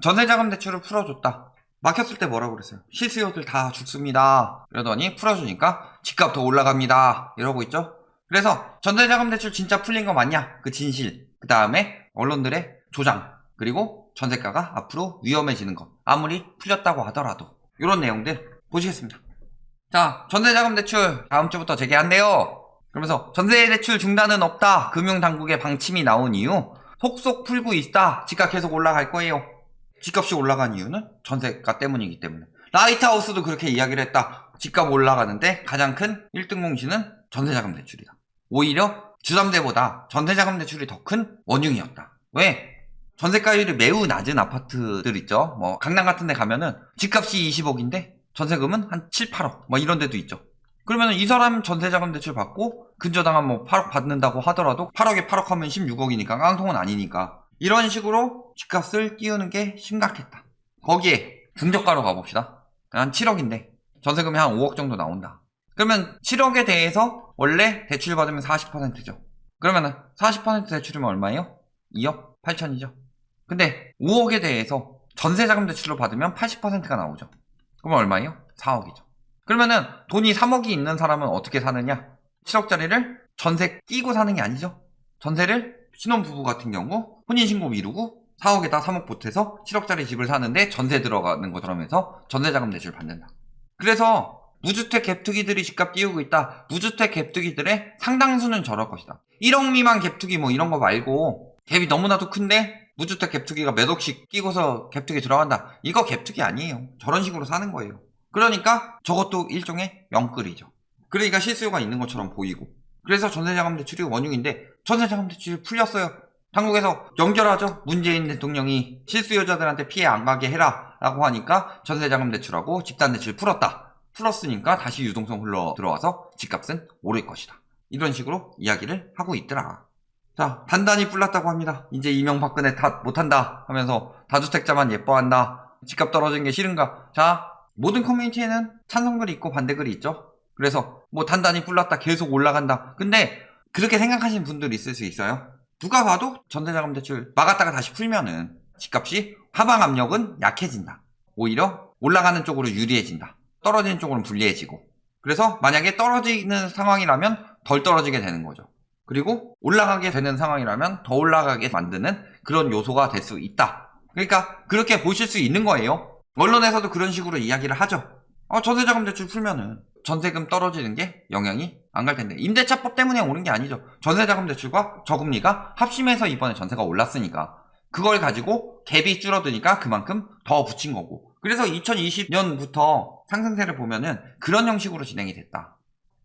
전세자금 대출을 풀어줬다. 막혔을 때 뭐라고 그랬어요? 실수요들 다 죽습니다. 이러더니 풀어주니까 집값 더 올라갑니다. 이러고 있죠? 그래서 전세자금 대출 진짜 풀린 거 맞냐? 그 진실. 그 다음에 언론들의 조장. 그리고 전세가가 앞으로 위험해지는 것. 아무리 풀렸다고 하더라도. 이런 내용들 보시겠습니다. 자, 전세자금 대출 다음 주부터 재개한대요. 그러면서 전세대출 중단은 없다. 금융당국의 방침이 나온 이유. 속속 풀고 있다. 집값 계속 올라갈 거예요. 집값이 올라간 이유는 전세가 때문이기 때문에. 라이트하우스도 그렇게 이야기를 했다. 집값 올라가는데 가장 큰 1등 공신은 전세자금 대출이다. 오히려 주담대보다 전세자금 대출이 더 큰 원흉이었다. 왜? 전세가율이 매우 낮은 아파트들 있죠. 뭐 강남 같은 데 가면은 집값이 20억인데 전세금은 한 7, 8억 뭐 이런 데도 있죠. 그러면 이 사람 전세자금 대출 받고 근저당한 뭐 8억 받는다고 하더라도 8억에 8억 하면 16억이니까 깡통은 아니니까 이런 식으로 집값을 띄우는 게 심각했다. 거기에 중저가로 가봅시다. 한 7억인데 전세금이 한 5억 정도 나온다. 그러면 7억에 대해서 원래 대출 받으면 40%죠. 그러면 40% 대출이면 얼마예요? 2억 8천이죠. 근데 5억에 대해서 전세자금 대출로 받으면 80%가 나오죠. 그러면 얼마예요? 4억이죠. 그러면은 돈이 3억이 있는 사람은 어떻게 사느냐? 7억짜리를 전세 끼고 사는 게 아니죠. 전세를 신혼부부 같은 경우 혼인신고 미루고 4억에다 3억 보태서 7억짜리 집을 사는데 전세 들어가는 것처럼 해서 전세자금 대출 받는다. 그래서 무주택 갭투기들이 집값 띄우고 있다. 무주택 갭투기들의 상당수는 저럴 것이다. 1억 미만 갭투기 뭐 이런 거 말고 갭이 너무나도 큰데 무주택 갭투기가 몇 억씩 끼고서 갭투기 들어간다. 이거 갭투기 아니에요. 저런 식으로 사는 거예요. 그러니까 저것도 일종의 영끌이죠. 그러니까 실수요가 있는 것처럼 보이고. 그래서 전세자금 대출이 원흉인데 전세자금 대출이 풀렸어요. 당국에서 연결하죠. 문재인 대통령이 실수요자들한테 피해 안 가게 해라 라고 하니까 전세자금 대출하고 집단대출 풀었다. 풀었으니까 다시 유동성 흘러 들어와서 집값은 오를 것이다. 이런 식으로 이야기를 하고 있더라. 자, 단단히 불났다고 합니다. 이제 이명박근혜 탓 못한다 하면서 다주택자만 예뻐한다. 집값 떨어진 게 싫은가? 자, 모든 커뮤니티에는 찬성글이 있고 반대글이 있죠. 그래서 뭐 단단히 불났다 계속 올라간다. 근데 그렇게 생각하시는 분들이 있을 수 있어요. 누가 봐도 전세자금 대출 막았다가 다시 풀면은 집값이 하방 압력은 약해진다. 오히려 올라가는 쪽으로 유리해진다. 떨어지는 쪽으로는 불리해지고. 그래서 만약에 떨어지는 상황이라면 덜 떨어지게 되는 거죠. 그리고 올라가게 되는 상황이라면 더 올라가게 만드는 그런 요소가 될 수 있다. 그러니까 그렇게 보실 수 있는 거예요. 언론에서도 그런 식으로 이야기를 하죠. 전세자금 대출 풀면은 전세금 떨어지는 게 영향이 안 갈 텐데. 임대차법 때문에 오른 게 아니죠. 전세자금 대출과 저금리가 합심해서 이번에 전세가 올랐으니까 그걸 가지고 갭이 줄어드니까 그만큼 더 붙인 거고. 그래서 2020년부터 상승세를 보면은 그런 형식으로 진행이 됐다.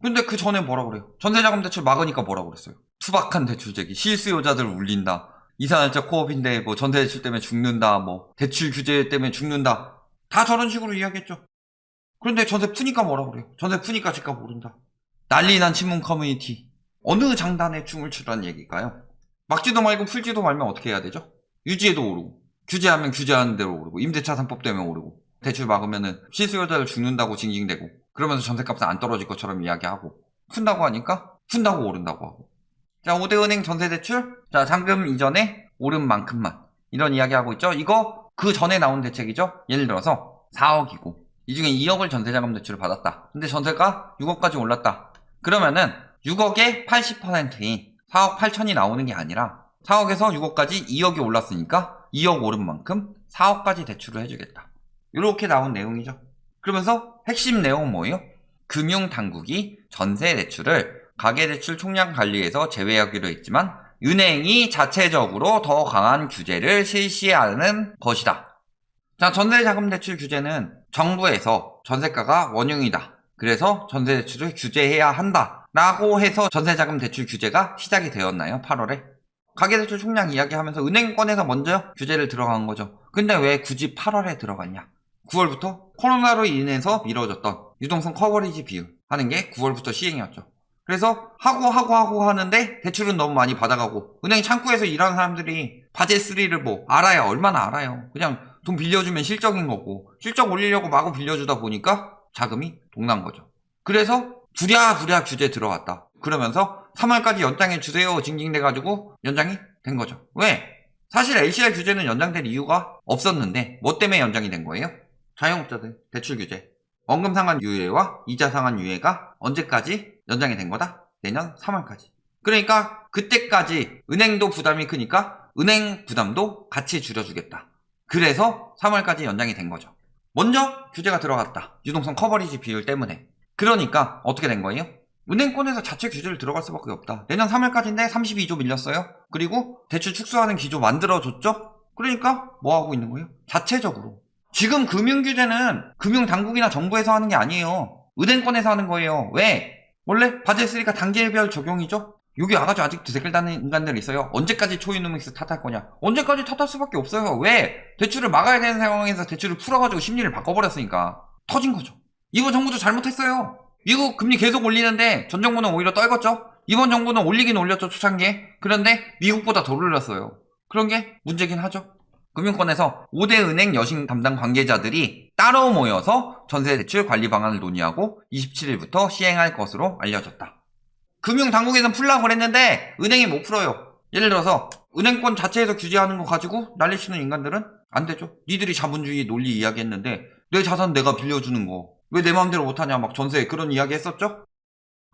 근데 그 전에 뭐라 그래요? 전세자금 대출 막으니까 뭐라 그랬어요? 투박한 대출제기, 실수요자들 울린다. 이산날짜 코업인데 뭐 전세대출 때문에 죽는다. 뭐 대출 규제 때문에 죽는다. 다 저런 식으로 이야기했죠. 그런데 전세 푸니까 뭐라 그래요? 전세 푸니까 집값 오른다. 난리난 친문 커뮤니티. 어느 장단에 춤을 추라는 얘기일까요? 막지도 말고 풀지도 말면 어떻게 해야 되죠? 유지해도 오르고, 규제하면 규제하는 대로 오르고, 임대차 3법 때문에 오르고, 대출 막으면은 실수요자들 죽는다고 징징대고, 그러면서 전세값은 안 떨어질 것처럼 이야기하고, 푼다고 하니까 푼다고 오른다고 하고. 자, 5대은행 전세대출. 자, 잔금 이전에 오른 만큼만. 이런 이야기하고 있죠. 이거 그 전에 나온 대책이죠. 예를 들어서 4억이고 이 중에 2억을 전세자금 대출을 받았다. 근데 전세가 6억까지 올랐다. 그러면은 6억의 80%인 4억 8천이 나오는 게 아니라 4억에서 6억까지 2억이 올랐으니까 2억 오른 만큼 4억까지 대출을 해주겠다. 이렇게 나온 내용이죠. 그러면서 핵심 내용은 뭐예요? 금융당국이 전세대출을 가계대출 총량 관리에서 제외하기로 했지만 은행이 자체적으로 더 강한 규제를 실시하는 것이다. 자, 전세자금 대출 규제는 정부에서 전세가가 원흉이다. 그래서 전세대출을 규제해야 한다. 라고 해서 전세자금 대출 규제가 시작이 되었나요? 8월에? 가계대출 총량 이야기하면서 은행권에서 먼저 규제를 들어간 거죠. 근데 왜 굳이 8월에 들어갔냐? 9월부터 코로나로 인해서 미뤄졌던 유동성 커버리지 비율 하는 게 9월부터 시행이었죠. 그래서 하고 하는데 대출은 너무 많이 받아가고 은행 창구에서 일하는 사람들이 바젤3를 뭐 알아요. 얼마나 알아요. 그냥 돈 빌려주면 실적인 거고 실적 올리려고 마구 빌려주다 보니까 자금이 동난 거죠. 그래서 부랴부랴 규제 들어갔다. 그러면서 3월까지 연장해 주세요 징징대가지고 연장이 된 거죠. 왜? 사실 LCR 규제는 연장될 이유가 없었는데 뭐 때문에 연장이 된 거예요? 자영업자들 대출 규제, 원금 상환 유예와 이자 상환 유예가 언제까지 연장이 된 거다? 내년 3월까지. 그러니까 그때까지 은행도 부담이 크니까 은행 부담도 같이 줄여주겠다. 그래서 3월까지 연장이 된 거죠. 먼저 규제가 들어갔다. 유동성 커버리지 비율 때문에. 그러니까 어떻게 된 거예요? 은행권에서 자체 규제를 들어갈 수밖에 없다. 내년 3월까지인데 32조 밀렸어요. 그리고 대출 축소하는 기조 만들어줬죠? 그러니까 뭐 하고 있는 거예요? 자체적으로. 지금 금융규제는 금융당국이나 정부에서 하는 게 아니에요. 은행권에서 하는 거예요. 왜? 원래 바젤3가 단계별 적용이죠? 여기 와가지고 아직도 댓글 다는 인간들이 있어요. 언제까지 초이노믹스 탓할 거냐? 언제까지 탓할 수밖에 없어요. 왜? 대출을 막아야 되는 상황에서 대출을 풀어가지고 심리를 바꿔버렸으니까 터진 거죠. 이번 정부도 잘못했어요. 미국 금리 계속 올리는데 전 정부는 오히려 떨궜죠. 이번 정부는 올리긴 올렸죠, 초창기에. 그런데 미국보다 더 올렸어요. 그런 게 문제긴 하죠. 금융권에서 5대 은행 여신 담당 관계자들이 따로 모여서 전세대출 관리 방안을 논의하고 27일부터 시행할 것으로 알려졌다. 금융당국에서는 풀라고 그랬는데 은행이 못 풀어요. 예를 들어서 은행권 자체에서 규제하는 거 가지고 난리치는 인간들은 안 되죠. 니들이 자본주의 논리 이야기했는데 내 자산 내가 빌려주는 거 왜 내 마음대로 못하냐 막 전세 그런 이야기 했었죠.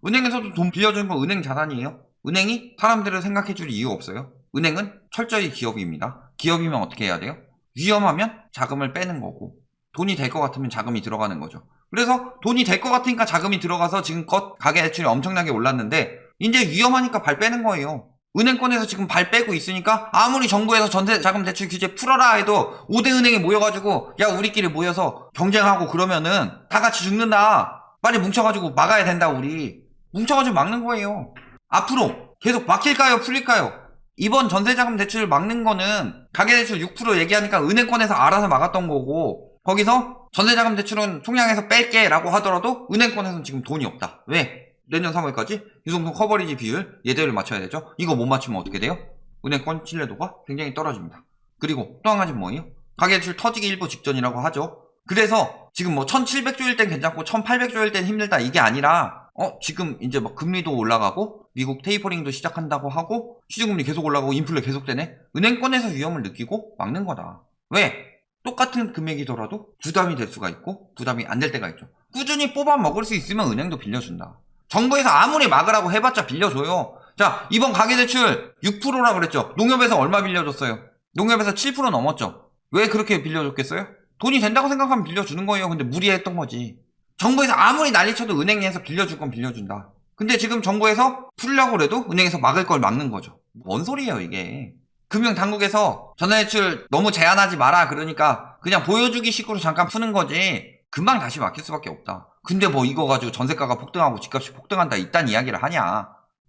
은행에서도 돈 빌려주는 건 은행 자산이에요. 은행이 사람들을 생각해줄 이유 없어요. 은행은 철저히 기업입니다. 기업이면 어떻게 해야 돼요? 위험하면 자금을 빼는 거고 돈이 될 것 같으면 자금이 들어가는 거죠. 그래서 돈이 될 것 같으니까 자금이 들어가서 지금껏 가계대출이 엄청나게 올랐는데 이제 위험하니까 발 빼는 거예요. 은행권에서 지금 발 빼고 있으니까 아무리 정부에서 전세자금 대출 규제 풀어라 해도 5대 은행이 모여가지고 야 우리끼리 모여서 경쟁하고 그러면은 다 같이 죽는다. 빨리 뭉쳐가지고 막아야 된다 우리. 뭉쳐가지고 막는 거예요. 앞으로 계속 막힐까요 풀릴까요? 이번 전세자금 대출 막는 거는 가계대출 6% 얘기하니까 은행권에서 알아서 막았던 거고 거기서 전세자금 대출은 총량에서 뺄게 라고 하더라도 은행권에서는 지금 돈이 없다. 왜? 내년 3월까지 유동성 커버리지 비율 예대를 맞춰야 되죠. 이거 못 맞추면 어떻게 돼요? 은행권 신뢰도가 굉장히 떨어집니다. 그리고 또 한 가지 뭐예요? 가계대출 터지기 일보 직전이라고 하죠. 그래서 지금 뭐 1700조일 땐 괜찮고 1800조일 땐 힘들다 이게 아니라 지금 이제 막 금리도 올라가고 미국 테이퍼링도 시작한다고 하고 시중금리 계속 올라가고 인플레 계속되네. 은행권에서 위험을 느끼고 막는 거다. 왜? 똑같은 금액이더라도 부담이 될 수가 있고 부담이 안 될 때가 있죠. 꾸준히 뽑아 먹을 수 있으면 은행도 빌려준다. 정부에서 아무리 막으라고 해봤자 빌려줘요. 자, 이번 가계대출 6%라 그랬죠. 농협에서 얼마 빌려줬어요? 농협에서 7% 넘었죠. 왜 그렇게 빌려줬겠어요? 돈이 된다고 생각하면 빌려주는 거예요. 근데 무리했던 거지. 정부에서 아무리 난리쳐도 은행에서 빌려줄 건 빌려준다. 근데 지금 정부에서 풀려고 해도 은행에서 막을 걸 막는 거죠. 뭔 소리예요 이게. 금융당국에서 전세대출 너무 제한하지 마라 그러니까 그냥 보여주기 식으로 잠깐 푸는 거지 금방 다시 막힐 수밖에 없다. 근데 뭐 이거 가지고 전세가가 폭등하고 집값이 폭등한다 이딴 이야기를 하냐.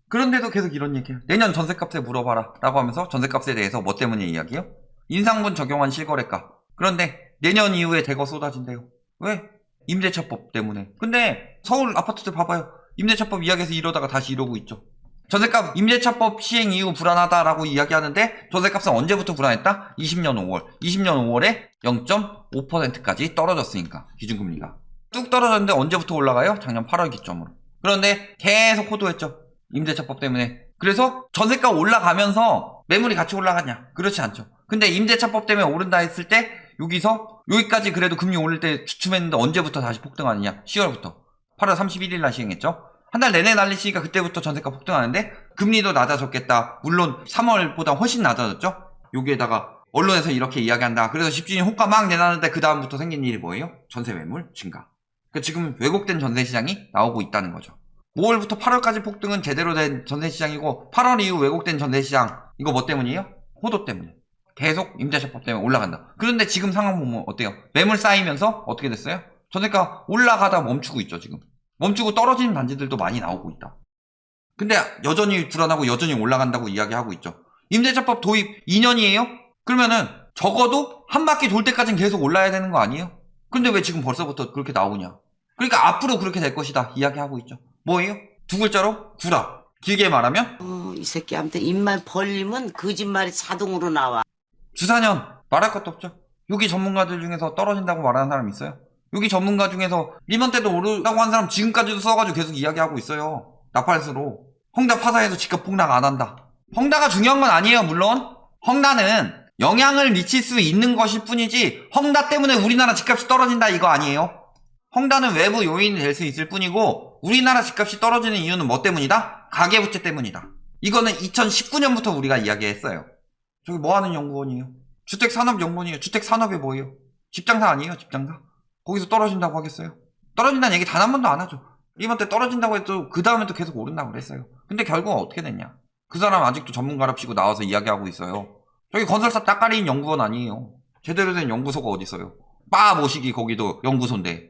그런데도 계속 이런 얘기야. 내년 전세값에 물어봐라 라고 하면서 전세값에 대해서 뭐 때문에 이야기요? 인상분 적용한 실거래가. 그런데 내년 이후에 대거 쏟아진대요. 왜? 임대차법 때문에. 근데 서울 아파트들 봐봐요. 임대차법 이야기해서 이러다가 다시 이러고 있죠. 전세값 임대차법 시행 이후 불안하다라고 이야기하는데 전세값은 언제부터 불안했다? 20년 5월. 20년 5월에 0.5%까지 떨어졌으니까 기준금리가. 뚝 떨어졌는데 언제부터 올라가요? 작년 8월 기점으로. 그런데 계속 호도했죠. 임대차법 때문에. 그래서 전세가 올라가면서 매물이 같이 올라가냐? 그렇지 않죠. 근데 임대차법 때문에 오른다 했을 때 여기까지 그래도 금리 올릴 때 주춤했는데 언제부터 다시 폭등하느냐? 10월부터. 8월 31일 날 시행했죠. 한 달 내내 날리시니까 그때부터 전세가 폭등하는데 금리도 낮아졌겠다. 물론 3월보다 훨씬 낮아졌죠. 여기에다가 언론에서 이렇게 이야기한다. 그래서 집주인 호가 막 내놨는데 그 다음부터 생긴 일이 뭐예요? 전세 매물 증가. 그러니까 지금 왜곡된 전세 시장이 나오고 있다는 거죠. 5월부터 8월까지 폭등은 제대로 된 전세 시장이고 8월 이후 왜곡된 전세 시장 이거 뭐 때문이에요? 호도 때문에. 계속 임대차법 때문에 올라간다. 그런데 지금 상황 보면 어때요? 매물 쌓이면서 어떻게 됐어요? 전세가 올라가다 멈추고 있죠 지금. 멈추고 떨어지는 단지들도 많이 나오고 있다. 근데 여전히 불안하고 여전히 올라간다고 이야기하고 있죠. 임대차법 도입 2년이에요? 그러면은 적어도 한 바퀴 돌 때까지는 계속 올라야 되는 거 아니에요? 근데 왜 지금 벌써부터 그렇게 나오냐? 그러니까 앞으로 그렇게 될 것이다 이야기하고 있죠. 뭐예요? 두 글자로 구라. 길게 말하면 이 새끼한테 입만 벌리면 거짓말이 자동으로 나와. 주사년 말할 것도 없죠. 여기 전문가들 중에서 떨어진다고 말하는 사람 있어요? 여기 전문가 중에서 리먼 때도 오르다고 한 사람 지금까지도 써가지고 계속 이야기하고 있어요. 나팔스로. 헝다 파사에서 집값 폭락 안 한다. 헝다가 중요한 건 아니에요 물론. 헝다는 영향을 미칠 수 있는 것일 뿐이지 헝다 때문에 우리나라 집값이 떨어진다 이거 아니에요. 헝다는 외부 요인이 될 수 있을 뿐이고 우리나라 집값이 떨어지는 이유는 뭐 때문이다? 가계부채 때문이다. 이거는 2019년부터 우리가 이야기했어요. 저기 뭐하는 연구원이에요? 주택산업연구원이에요. 주택산업이 뭐예요? 집장사 아니에요? 집장사? 거기서 떨어진다고 하겠어요? 떨어진다는 얘기 단 한 번도 안 하죠. 이번 때 떨어진다고 해도 그 다음에 또 계속 오른다고 그랬어요. 근데 결국은 어떻게 됐냐? 그 사람 아직도 전문가랍시고 나와서 이야기하고 있어요. 저기 건설사 따까리인 연구원 아니에요. 제대로 된 연구소가 어디 있어요? 빠 모시기 거기도 연구소인데.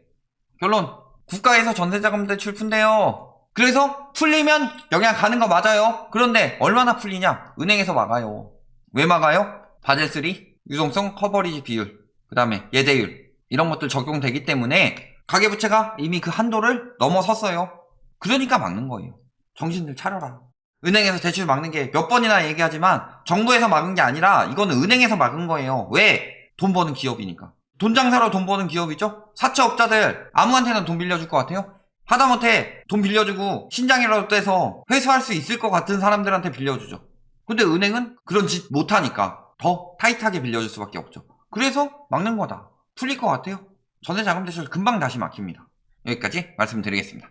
결론, 국가에서 전세자금 대출 푼대요. 그래서 풀리면 영향 가는 거 맞아요. 그런데 얼마나 풀리냐? 은행에서 막아요. 왜 막아요? 바젤3, 유동성 커버리지 비율, 그 다음에 예대율 이런 것들 적용되기 때문에 가계부채가 이미 그 한도를 넘어섰어요. 그러니까 막는 거예요. 정신들 차려라. 은행에서 대출 막는 게 몇 번이나 얘기하지만 정부에서 막은 게 아니라 이거는 은행에서 막은 거예요. 왜? 돈 버는 기업이니까. 돈 장사로 돈 버는 기업이죠? 사채업자들 아무한테나 돈 빌려줄 것 같아요? 하다못해 돈 빌려주고 신장이라도 떼서 회수할 수 있을 것 같은 사람들한테 빌려주죠. 근데 은행은 그런 짓 못하니까 더 타이트하게 빌려줄 수밖에 없죠. 그래서 막는 거다. 풀릴 것 같아요? 전세자금 대출 금방 다시 막힙니다. 여기까지 말씀드리겠습니다.